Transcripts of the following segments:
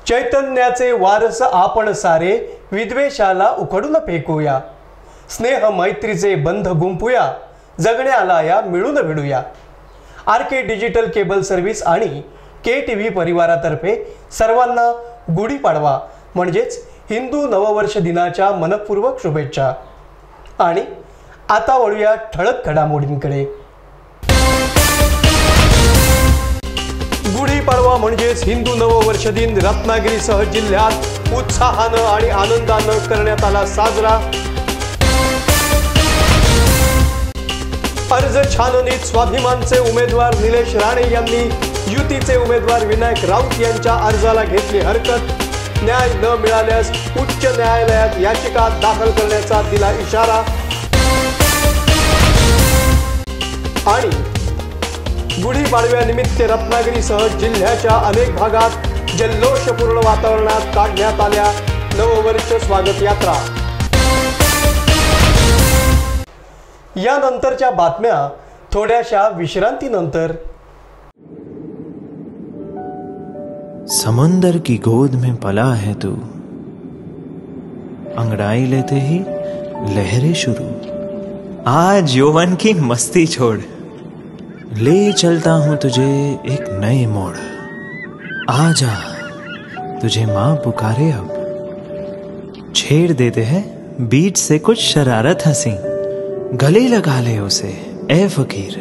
चैतन्याचे वारस आपण सारे, विद्वेषाला उखडून फेकूया, स्नेह मैत्रीचे बंध गुंफूया, जगण्याला या मिळून भिडूया। RK डिजिटल केबल सर्व्हिस आणि KTV परिवारातर्फे सर्वांना गुढीपाडवा म्हणजेच हिंदू नववर्ष दिनाच्या मनपूर्वक शुभेच्छा। आणि आता वळूया ठळक घडामोडींकडे। गुढीपाडवा म्हणजेच हिंदू नववर्ष दिन रत्नागिरीसह जिल्ह्यात उत्साहानं आणि आनंदानं करण्यात आला साजरा। अर्ज छाननीत स्वाभिमानचे उमेदवार निलेश राणे यांनी युतीचे उमेदवार विनायक राऊत यांच्या अर्जाला घेतली हरकत। न्याय न मिळाल्यास उच्च न्यायालयात याचिका दाखल करण्याचा दिला इशारा। आणि गुढीपाडव्यानिमित्त रत्नागिरीसह जिल्ह्याच्या अनेक भागात जल्लोषपूर्ण वातावरणात काढण्यात आल्या नववर्ष स्वागत यात्रा। यानंतरच्या बातम्या थोड्याशा विश्रांतीनंतर। समंदर की गोद में पला है तू, अंगड़ाई लेते ही लहरें शुरू। आज यौवन की मस्ती छोड़, ले चलता हूं तुझे एक नए मोड़। आजा तुझे मां पुकारे अब, छेड़ देते हैं बीच से कुछ शरारत हंसी। गले लगा ले उसे ए फकीर,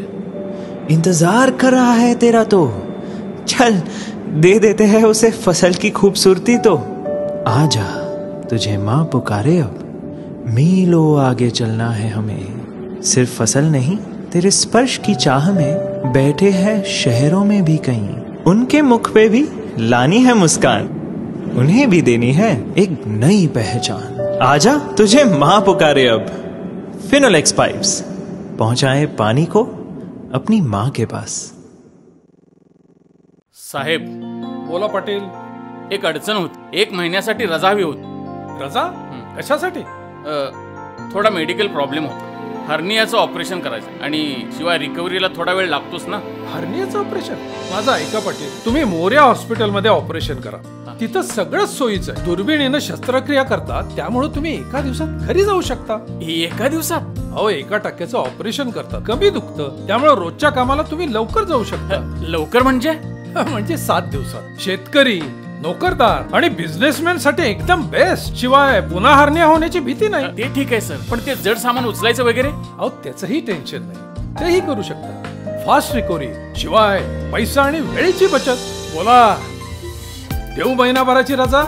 इंतजार कर रहा है तेरा तो, चल दे देते हैं उसे फसल की खूबसूरती तो। आजा तुझे मां पुकारे अब, मीलों आगे चलना है हमें। सिर्फ फसल नहीं, तेरे स्पर्श की चाह में बैठे हैं शहरों में भी कहीं। उनके मुख पे भी लानी है मुस्कान, उन्हें भी देनी है एक नई पहचान। आजा तुझे मां पुकारे अब। फिनोलेक्स पाइप्स पहुंचाए पानी को अपनी मां के पास। साहेब, बोला पाटील। एक अडचण होती, 1 महिन्यासाठी रजा हवी होती। रजा? कशासाठी? थोडा मेडिकल प्रॉब्लेम होता, हर्नियाचं ऑपरेशन करायचं आणि शिवाय रिकव्हरीला थोडा वेळ लागतोच ना। हर्नियाचं ऑपरेशन? माझं ऐका पाटील, तुम्ही मोर्या हॉस्पिटलमध्ये ऑपरेशन करा, तिथं सगळं सोयीचं आहे। दुर्बिणीनं शस्त्रक्रिया करतात, त्यामुळे तुम्ही एका दिवसात घरी जाऊ शकता। एका दिवसात? अहो, 1% ऑपरेशन करतात, कमी दुखतं, त्यामुळे रोजच्या कामाला तुम्ही लवकर जाऊ शकता। लवकर म्हणजे? म्हणजे 7 दिवसात। शेतकरी, नोकरदार आणि बिझनेसमॅन साठी एकदम बेस्ट। शिवाय पुन्हा हर्निया होण्याची भीती नाही। ते ठीक आहे सर, पण ते जड सामान उचलायचं वगैरे? अहो, त्याचंही टेन्शन नाही, तेही करू शकता। फास्ट रिकव्हरी, शिवाय पैसा आणि वेळेची बचत। बोला, देऊ महिनाभराची रजा?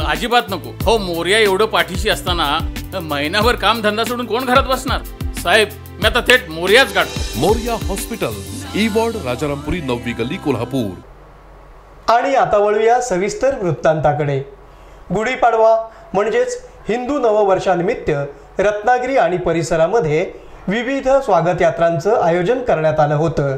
अजिबात नको हो, मोर्या एवढं पाठीशी असताना महिनाभर काम धंदा सोडून कोण घरात बसणार? साहेब, मी आता थेट मोर्याच गाठतो। Morya hospital, E ward, Rajarampuri, 9वी गल्ली, कोल्हापूर। आणि आता वळूया सविस्तर वृत्तांताकडे। गुढीपाडवा म्हणजेच हिंदू नववर्षानिमित्त रत्नागिरी आणि परिसरामध्ये विविध स्वागत यात्रांचं आयोजन करण्यात आलं होतं।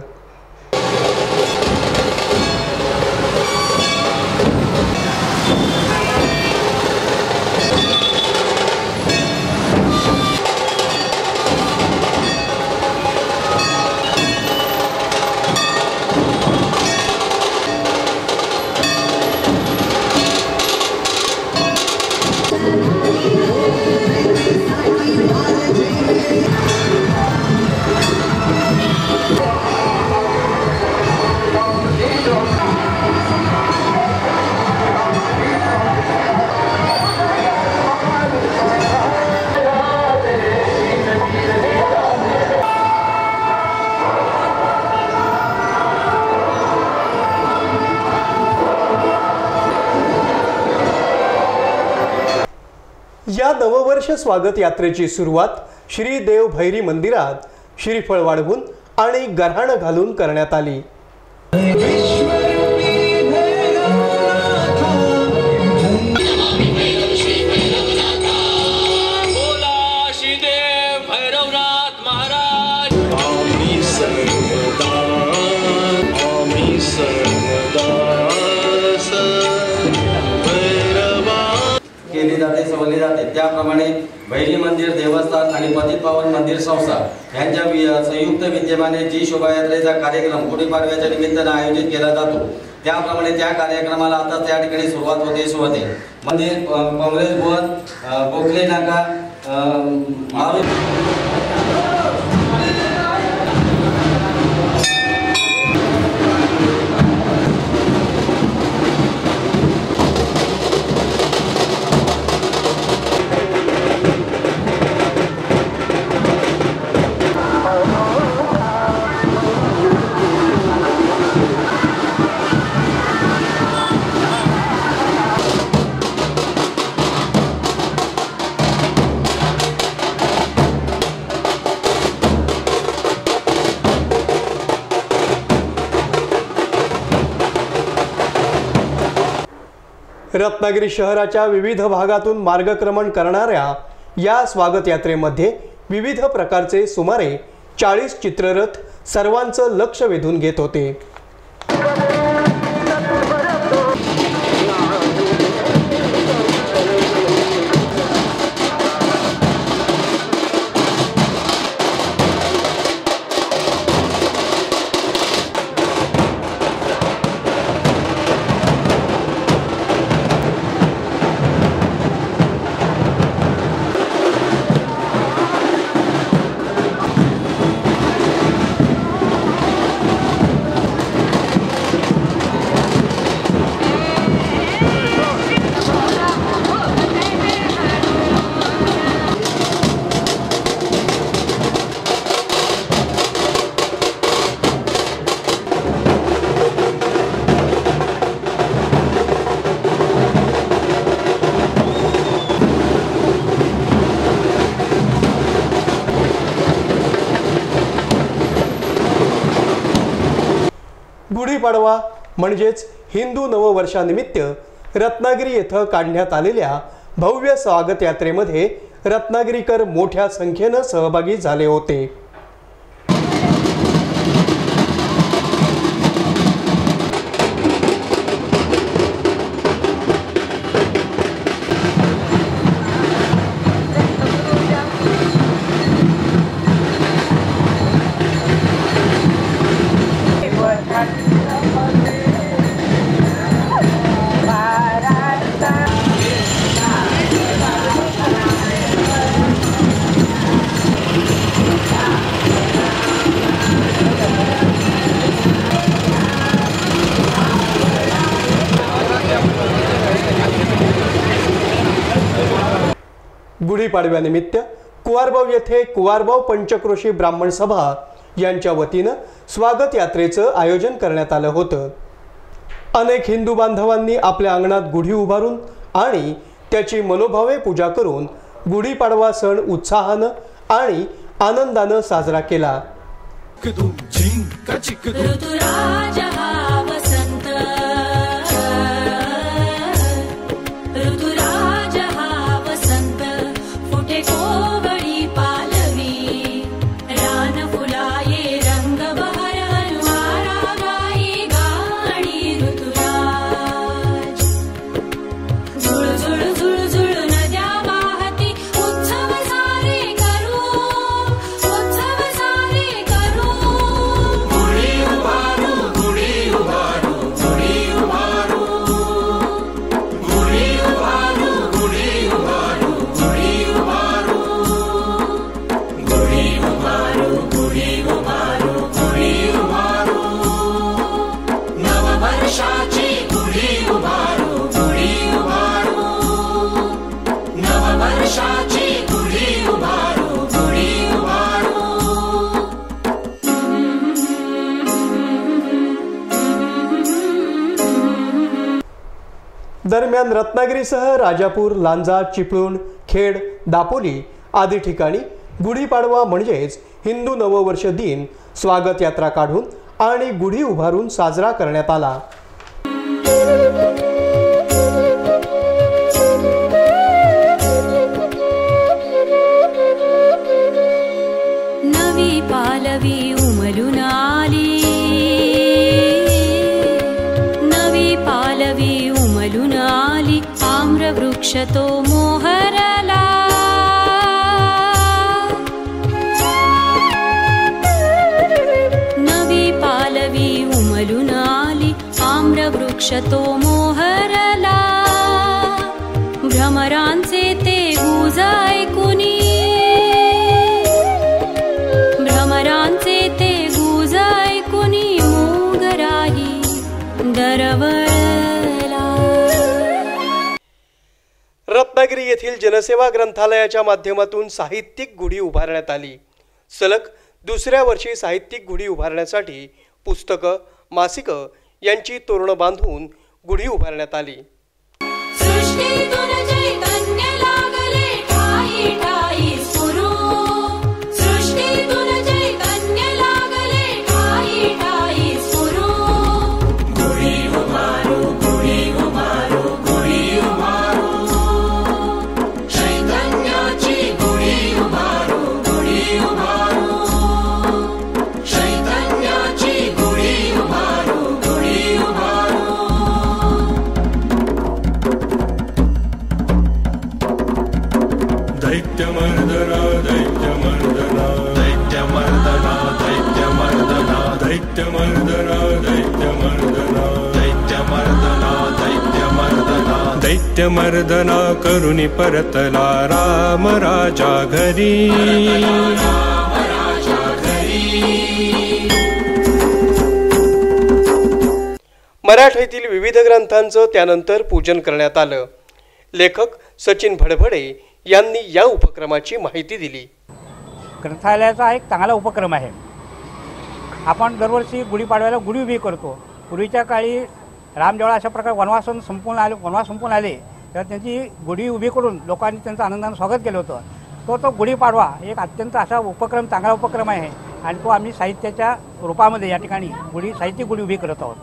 या नववर्ष स्वागत यात्रेची सुरुवात श्री देव भैरी मंदिरात श्रीफळ वाढवून आणि गऱ्हाण घालून करण्यात आली। केली जाते सवरली जाते। त्याप्रमाणे भैरी मंदिर देवस्थान आणि पतित पावन मंदिर संस्था यांच्या संयुक्त विद्यमाने जी शोभायात्रेचा कार्यक्रम गुढीपाडव्याच्या निमित्तानं आयोजित केला जातो त्याप्रमाणे त्या कार्यक्रमाला आता त्या ठिकाणी सुरुवात होते। मंदिर काँग्रेस भवन गोखले नाका रत्नागिरी शहराच्या विविध भागातून मार्गक्रमण करणाऱ्या या स्वागत यात्रेमध्ये विविध प्रकारचे सुमारे 40 चित्ररथ सर्वांचं लक्ष वेधून घेत होते। गुढीपाडवा म्हणजेच हिंदू नववर्षानिमित्त रत्नागिरी येथे काढण्यात आलेल्या भव्य स्वागत यात्रेमध्ये रत्नागिरीकर मोठ्या संख्येने सहभागी झाले होते। गुढीपाडव्यानिमित्त कुवारबाव येथे कुवारबाव पंचक्रोशी ब्राह्मण सभा यांच्या वतीने स्वागत यात्रेचं आयोजन करण्यात आलं होतं। अनेक हिंदू बांधवांनी आपल्या अंगणात गुढी उभारून आणि त्याची मनोभावे पूजा करून गुढीपाडवा सण उत्साहाने आणि आनंदाने साजरा केला। दरम्यान रत्नागिरीसह राजापूर, लांजा, चिपळूण, खेड, दापोली आदी ठिकाणी गुढीपाडवा म्हणजेच हिंदू नववर्ष दिन स्वागत यात्रा काढून आणि गुढी उभारून साजरा करण्यात आला। नवी पालवी उमलून आली, नवी पालवी उमलून आली, आम्र आम्रवृक्षतो मोहरला नवी पालवी उमलून आली आम्रवृक्षतो मोहरला भ्रमरांचे ते गुज ऐकुनी भ्रमरांचे ते गुज ऐकुनी मोगराही दरवळला. रत्नागिरी येथील जनसेवा ग्रंथालयाच्या माध्यमातून साहित्यिक गुढी उभारण्यात आली. सलग दुसऱ्या वर्षी साहित्यिक गुढी उभारण्यासाठी पुस्तकं, मासिकं यांची तोरणं बांधून गुढी उभारण्यात आली. सृष्टीतून चैतन्य लागले ठाई ठाई स्फुरू सृष्टीतून चैतन्य लागले ठाई ठाई स्फुरू गुढी उभारू गुढी उभारू गुढी उभारू चैतन्याची गुढी उभारू गुढी उभारू चैतन्याची गुढी उभारू गुढी उभारू. दैत्यमर्दना दैत्यमर्दना दैत्यमर्दना दैत्यमर्दना दैत्यमर्दना दैत्यमर्दना दैत्यमर्दना दैत्यमर्दना दैत्यमर्दना करुणी परतला राम राजा घरी. मराठीतील विविध ग्रंथांचं त्यानंतर पूजन करण्यात आलं. लेखक सचिन भडभडे यांनी या उपक्रमाची माहिती दिली. ग्रंथालयाचा एक चांगला उपक्रम आहे. आपण दरवर्षी गुढीपाडव्याला गुढी उभी करतो. पूर्वीच्या काळी राम जेव्हा अशा प्रकारे वनवास संपून आले तेव्हा त्यांची गुढी उभी करून लोकांनी त्यांचं आनंदाने स्वागत केलं होतं. तो गुढीपाडवा एक अत्यंत असा उपक्रम, चांगला उपक्रम आहे आणि तो आम्ही साहित्याच्या रूपामध्ये या ठिकाणी साहित्यिक गुढी उभी करत आहोत.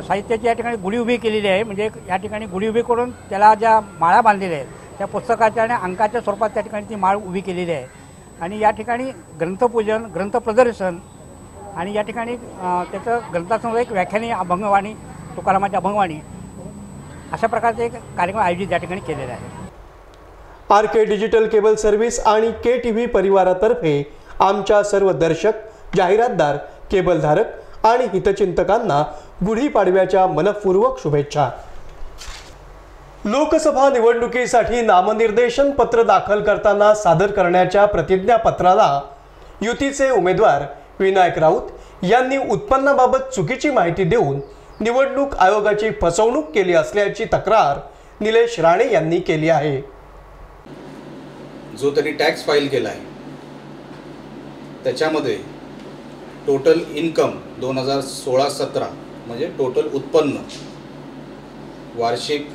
साहित्याची या ठिकाणी गुढी उभी केलेली आहे. म्हणजे या ठिकाणी गुढी उभी करून त्याला ज्या माळा बांधलेल्या आहेत त्या पुस्तकाच्या आणि अंकाच्या स्वरूपात त्या ठिकाणी ती माळ उभी केलेली आहे. आणि या ठिकाणी ग्रंथपूजन, ग्रंथप्रदर्शन आणि या ठिकाणी त्याचं ग्रंथासमोर एक व्याख्यानी, अभंगवाणी, तुकारामाची अभंगवाणी अशा प्रकारचे एक कार्यक्रम आयोजित या ठिकाणी केलेला आहे. RK डिजिटल केबल सर्व्हिस आणि KTV परिवारातर्फे आमच्या सर्व दर्शक, जाहिरातदार, केबलधारक आणि हितचिंतकांना गुढीपाडव्याच्या मनपूर्वक शुभेच्छा. लोकसभा निवडणुकीसाठी नामनिर्देशन पत्र दाखल करताना सादर करण्याच्या प्रतिज्ञापत्राला युतीचे उमेदवार विनायक राऊत यांनी उत्पन्नाबाबत चुकीची माहिती देऊन निवडणूक आयोगाची फसवणूक केली असल्याची तक्रार निलेश राणे यांनी केली आहे. जो त्यांनी टॅक्स फाईल केला आहे त्याच्यामध्ये टोटल इन्कम 2016-17 म्हणजे टोटल उत्पन्न वार्षिक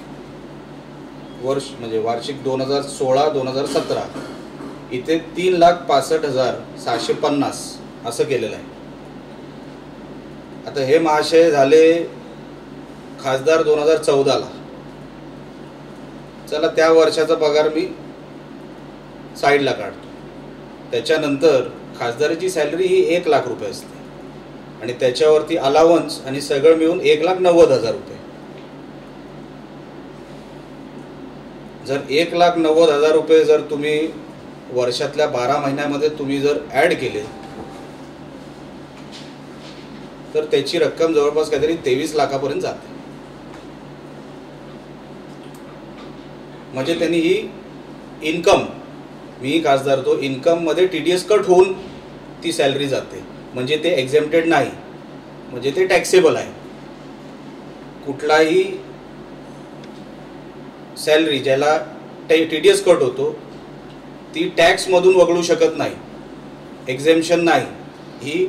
वर्ष म्हणजे वार्षिक 2016-2017 इथे 3,65,750 असं केलेलं आहे. आता हे महाशय झाले खासदार 2014ला. चला त्या वर्षाचा पगार मी साईडला काढतो. त्याच्यानंतर खासदाराची सॅलरी ही 1 लाख रुपये असते आणि त्याच्यावरती अलावन्स आणि सगळं मिळून 1,90,000 रुपये. जर 1,90,000 रुपये जर तुम्ही वर्षातल्या 12 महिन्यामध्ये तुम्ही जर ॲड केले तर त्याची रक्कम जवळपास काहीतरी 23 लाखापर्यंत जाते. म्हणजे त्यांनी ही इन्कम, मी खासदार तो इन्कममध्ये TDS कट होऊन ती सॅलरी जाते. म्हणजे ते एक्झेम्प्टेड नाही, म्हणजे ते टॅक्सेबल आहे. कुठलाही सॅलरी ज्याला TDS कट होतो ती टॅक्समधून वगळू शकत नाही, एक्झेम्पशन नाही. ही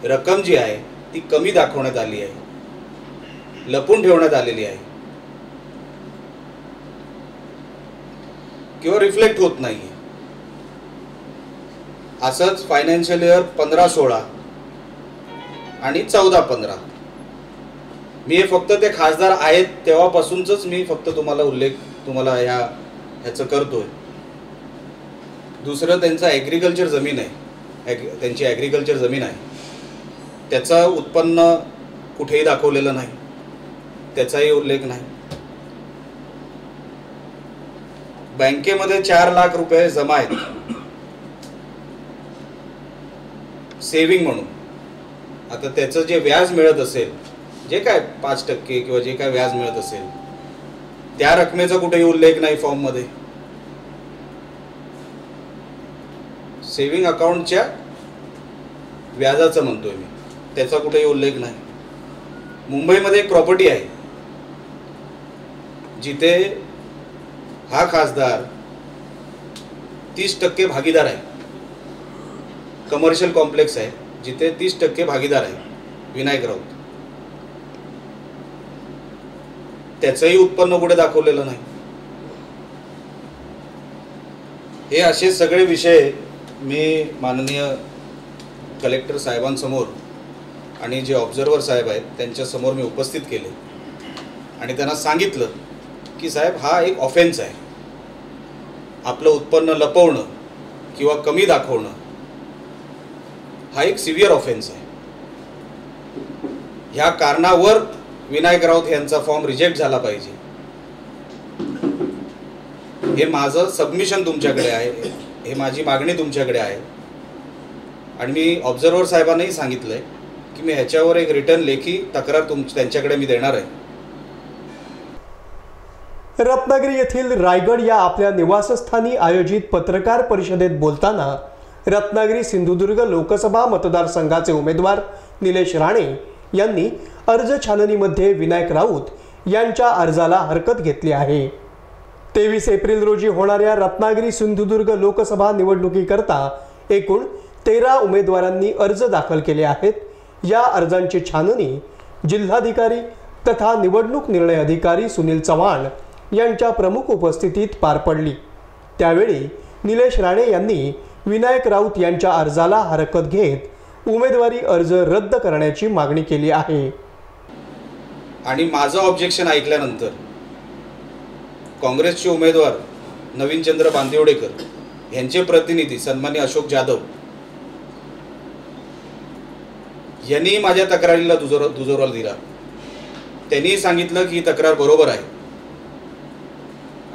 रक्कम जी आहे ती कमी दाखवण्यात आली आहे, लपून ठेवण्यात आलेली आहे किंवा रिफ्लेक्ट होत नाही. असंच फायनान्शियल इयर 15-16 आणि 14-15 मी हे फक्त ते खासदार आहेत तेव्हापासूनच मी फक्त तुम्हाला ह्याचं करतोय. दुसरं त्यांचं ॲग्रिकल्चर जमीन आहे, त्यांची ॲग्रिकल्चर जमीन आहे, त्याचं उत्पन्न कुठेही दाखवलेलं नाही, त्याचाही उल्लेख नाही. बँकेमध्ये 4 लाख रुपये जमा आहेत सेव्हिंग म्हणून. आता त्याचं जे व्याज मिळत असेल, जे काय 5% किंवा जे काय व्याज मिळत असेल, त्या रकमेचा कुठेही उल्लेख नाही फॉर्ममध्ये. सेव्हिंग अकाउंटच्या व्याजाचं म्हणतोय मी, त्याचा कुठेही उल्लेख नाही. मुंबईमध्ये एक प्रॉपर्टी आहे जिथे हा खासदार 30% भागीदार आहे. कमर्शियल कॉम्प्लेक्स आहे जिथे 30% भागीदार आहे विनायक राऊत. त्याचंही उत्पन्न कुठे दाखवलेलं नाही. हे असे सगळे विषय मी माननीय कलेक्टर साहेबांसमोर आणि जे ऑब्झर्वर साहेब आहेत त्यांच्यासमोर मी उपस्थित केले आणि त्यांना सांगितलं की साहेब, हा एक ऑफेन्स आहे. आपलं उत्पन्न लपवणं किंवा कमी दाखवणं हा एक सिव्हिअर ऑफेन्स आहे. ह्या कारणावर विनायक राऊत यांचा फॉर्म रिजेक्ट झाला पाहिजे. हे माझं सबमिशन तुमच्याकडे आहे, हे माझी मागणी तुमच्याकडे आहे. आणि मी ऑब्झर्वर साहेबांनाही सांगितलंय की मी ह्याच्यावर एक रिटर्न लेखी तक्रार त्यांच्याकडे मी देणार आहे. रत्नागिरी येथील रायगड या आपल्या निवासस्थानी आयोजित पत्रकार परिषदेत बोलताना रत्नागिरी सिंधुदुर्ग लोकसभा मतदारसंघाचे उमेदवार निलेश राणे यांनी अर्ज छाननीमध्ये विनायक राऊत यांच्या अर्जाला हरकत घेतली आहे. 23 एप्रिल रोजी होणाऱ्या रत्नागिरी सिंधुदुर्ग लोकसभा निवडणुकीकरता एकूण 13 उमेदवारांनी अर्ज दाखल केले आहेत. या अर्जांची छाननी जिल्हाधिकारी तथा निवडणूक निर्णय अधिकारी सुनील चव्हाण यांच्या प्रमुख उपस्थितीत पार पडली. त्यावेळी निलेश राणे यांनी विनायक राऊत यांच्या अर्जाला हरकत घेत उमेदवारी अर्ज रद्द करण्याची मागणी केली आहे. आणि माझं ऑब्जेक्शन ऐकल्यानंतर काँग्रेसचे उमेदवार नवीनचंद्र बांदिवडेकर यांचे प्रतिनिधी सन्मान्य अशोक जाधव यांनी माझ्या तक्रारीला दुजोरा दिला. त्यांनी सांगितलं की ही तक्रार बरोबर आहे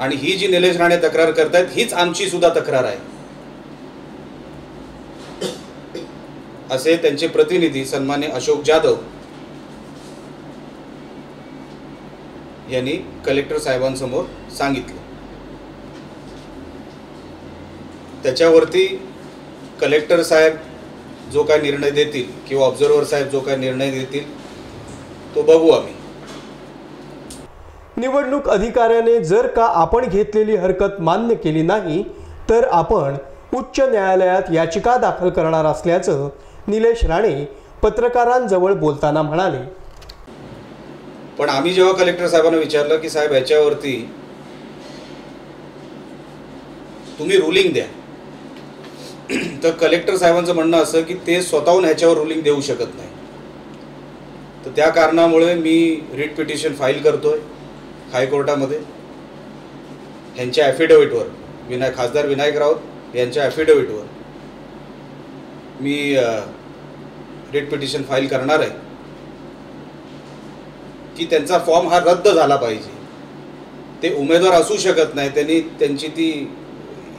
आणि ही जी निलेश राणे तक्रार करतायत हीच आमची सुद्धा तक्रार आहे, असे त्यांचे प्रतिनिधी सन्मान्य अशोक जाधव यांनी कलेक्टर साहेबांसमोर सांगितलं. त्याच्यावरती कलेक्टर साहेब जो काय निर्णय देतील किंवा ऑब्झर्वर साहेब जो काय निर्णय देतील तो बघू आम्ही. निवडणूक अधिकाऱ्याने जर का आपण घेतलेली हरकत मान्य केली नाही तर आपण उच्च न्यायालयात याचिका दाखल करणार असल्याचं निलेश राणे पत्रकारांजवळ बोलताना म्हणाले. पण आम्ही जेव्हा कलेक्टर साहेबांना विचारलं की साहेब ह्याच्यावरती तुम्ही रुलिंग द्या, तर कलेक्टर साहेबांचं म्हणणं असं की ते स्वतःहून ह्याच्यावर रुलिंग देऊ शकत नाही. तर त्या कारणामुळे मी रिट पिटिशन फाईल करतोय हायकोर्टामध्ये. ह्यांच्या ॲफिडेव्हिटवर खासदार विनायक राऊत यांच्या ॲफिडेव्हिटवर मी रिट पिटिशन फाईल करणार आहे की त्यांचा फॉर्म हा रद्द झाला पाहिजे. ते उमेदवार असू शकत नाही, त्यांनी त्यांची ती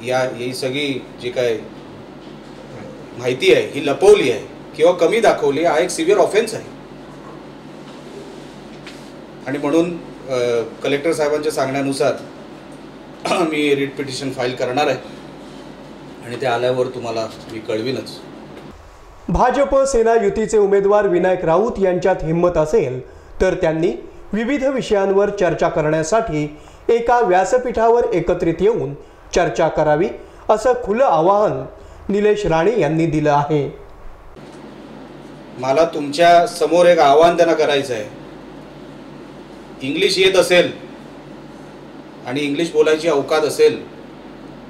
ही सगळी जी काय माहिती आहे ही लपवली आहे किंवा कमी दाखवली, हा एक सिव्हिअर ऑफेन्स आहे. आणि म्हणून कलेक्टर साहेबांच्या सांगण्यानुसार मी रिट पिटिशन फाईल करणार आहे आणि ते आल्यावर तुम्हाला मी कळवीनच. भाजप सेना युतीचे उमेदवार विनायक राऊत यांच्यात हिंमत असेल तर त्यांनी विविध विषयांवर चर्चा करण्यासाठी एका व्यासपीठावर एकत्रित येऊन चर्चा करावी असं खुलं आवाहन निलेश राणे यांनी दिलं आहे. मला तुमच्या समोर एक आवाहन त्यांना करायचं आहे. इंग्लिश येत असेल आणि इंग्लिश बोलायची अवकात असेल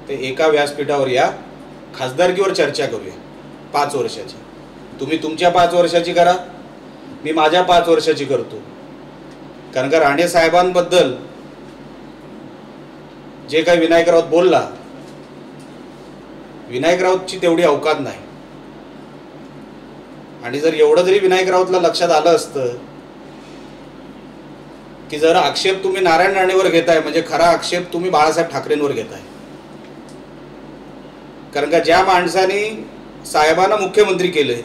ते एका व्यासपीठावर या, खासदारकीवर चर्चा करूया 5 वर्षाची. तुम्ही तुमच्या 5 वर्षाची करा, मी माझ्या 5 वर्षाची करतो. कारण का राणे साहेबांबद्दल जे काही विनायक राऊत बोलला, विनायक राऊतची तेवढी अवकात नाही. आणि जर एवढं जरी विनायक राऊतला लक्षात आलं असतं की जर आक्षेप तुम्ही नारायण राणेवर घेताय म्हणजे खरा आक्षेप तुम्ही बाळासाहेब ठाकरेंवर घेताय. कारण का ज्या माणसाने साहेबांना मुख्यमंत्री केले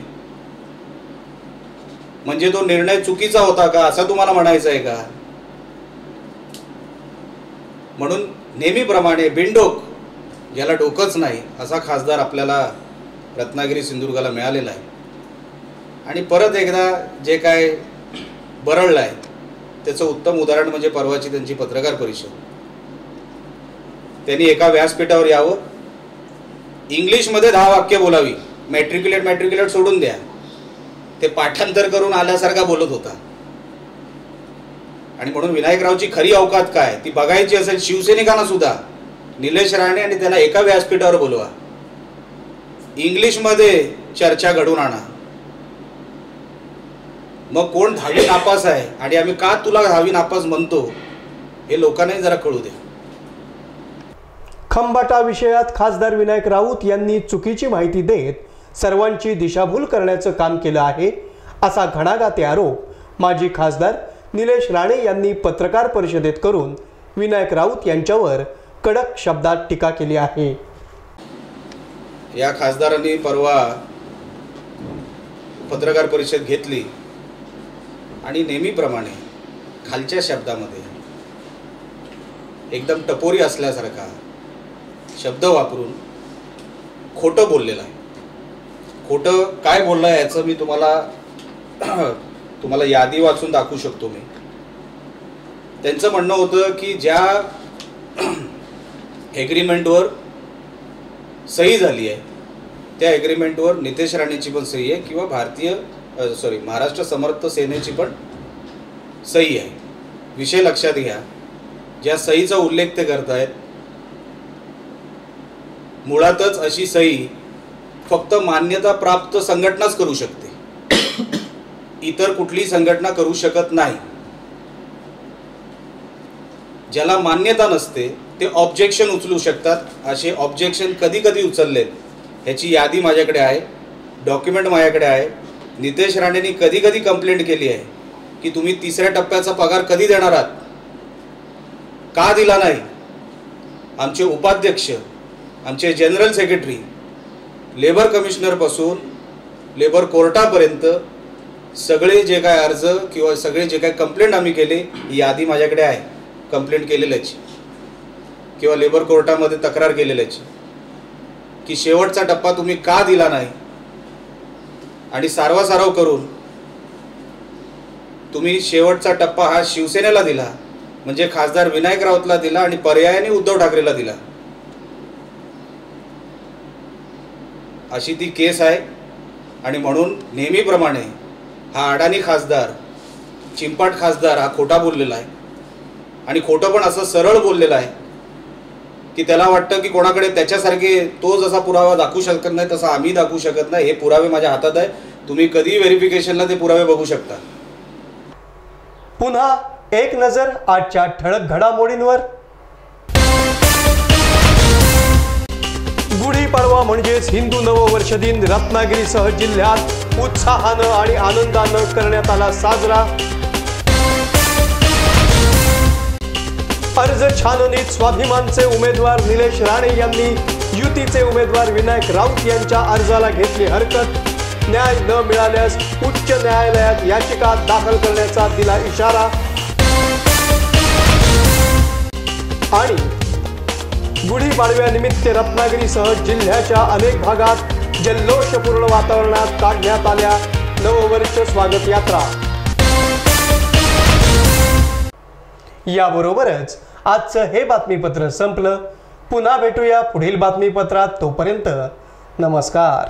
म्हणजे तो निर्णय चुकीचा होता का असं तुम्हाला म्हणायचं आहे का? म्हणून नेहमीप्रमाणे बिनडोक, ज्याला डोकंच नाही असा खासदार आपल्याला रत्नागिरी सिंधुदुर्गाला मिळालेला आहे. आणि परत एकदा जे काय बरळलं आहे त्याचं उत्तम उदाहरण म्हणजे परवाची त्यांची पत्रकार परिषद. त्यांनी एका व्यासपीठावर यावं, इंग्लिशमध्ये 10 वाक्य बोलावी, मॅट्रिक्युलेट सोडून द्या, ते पाठांतर करून आल्यासारखा बोलत होता. आणि म्हणून विनायकरावची खरी अवकात काय ती बघायची असेल शिवसैनिकांना सुद्धा निलेश राणे आणि त्याला एका व्यासपीठावर बोलवा, इंग्लिशमध्ये चर्चा घडवून आणा. मग कोण 10वी नापास आहे आणि आम्ही का तुला 10वी नापास म्हणतो हे लोकांनाही जरा कळू द्या. खंबाटा विषयात खासदार विनायक राऊत यांनी चुकीची माहिती देत सर्वांची दिशाभूल करण्याचं काम केलं आहे असा घणाघाती आरोप माजी खासदार निलेश राणे यांनी पत्रकार परिषदेत करून विनायक राऊत यांच्यावर कडक शब्दात टीका केली आहे. या खासदारांनी परवा पत्रकार परिषद घेतली आणि नेहमीप्रमाणे खालच्या शब्दामध्ये एकदम टपोरी असल्यासारखा शब्द वापरून खोटं बोललेलं आहे. खोटं काय बोललं आहे याचं मी तुम्हाला यादी वाचून दाखवू शकतो. मी त्यांचं म्हणणं होतं की ज्या एग्रीमेंटवर सही झाली आहे त्या एग्रीमेंटवर नितेश राणेची पण सही आहे किंवा महाराष्ट्र समर्थ सेनेची पण सही आहे. विषय लक्षात घ्या, ज्या सहीचा उल्लेख ते करतायत मुळातच अशी सही फक्त मान्यता प्राप्त संघटनाच करू शकते, इतर कुठली संघटना करू शकत नाही. ज्याला मान्यता नसते ते ऑब्जेक्शन उचलू शकतात. असे ऑब्जेक्शन कधी कधी उचललेत ह्याची यादी माझ्याकडे आहे, डॉक्युमेंट माझ्याकडे आहे. नितेश राणेंनी कधी कधी कंप्लेंट केली आहे की तुम्ही 3ऱ्या टप्प्याचा पगार कधी देणार आहात, का दिला नाही. आमचे उपाध्यक्ष, आमचे जनरल सेक्रेटरी, लेबर कमिशनरपासून लेबर कोर्टापर्यंत सगळे जे काय अर्ज किंवा सगळे जे काय कंप्लेंट आम्ही केले ही यादी माझ्याकडे आहे, कंप्लेंट केलेल्याची किंवा लेबर कोर्टामध्ये तक्रार केलेल्याची की शेवटचा टप्पा तुम्ही का दिला नाही. आणि सारवासारव करून तुम्ही शेवटचा टप्पा हा शिवसेनेला दिला म्हणजे खासदार विनायक राऊतला दिला आणि पर्यायाने उद्धव ठाकरेला दिला, अशी ती केस आहे. आणि म्हणून नेहमीप्रमाणे हा अडाणी खासदार, चिंपाट खासदार हा खोटा बोललेला आहे. आणि खोटं पण असं सरळ बोललेलं आहे की त्याला वाटतं की कोणाकडे त्याच्यासारखे तो जसा पुरावा दाखवू शकत नाही तसा आम्ही दाखवू शकत नाही. हे पुरावे माझ्या हातात आहे, तुम्ही कधी व्हेरिफिकेशनला ते पुरावे बघू शकता. पुन्हा एक नजर आजच्या ठळक घडामोडींवर. गुढीपाडवा म्हणजेच हिंदू नववर्ष दिन रत्नागिरीसह जिल्ह्यात उत्साहानं आणि आनंदानं करण्यात आला साजरा. अर्ज छाननीत स्वाभिमानचे उमेदवार निलेश राणे यांनी युतीचे उमेदवार विनायक राऊत यांच्या अर्जाला घेतली हरकत. न्याय न मिळाल्यास उच्च न्यायालयात याचिका दाखल करण्याचा दिला इशारा. आणि गुढीपाडव्यानिमित्त रत्नागिरीसह जिल्ह्याच्या अनेक भागात जल्लोषपूर्ण वातावरणात काढण्यात आल्या नववर्ष स्वागत यात्रा. याबरोबरच आजचं हे बातमीपत्र संपलं. पुन्हा भेटूया पुढील बातमीपत्रात. तोपर्यंत नमस्कार.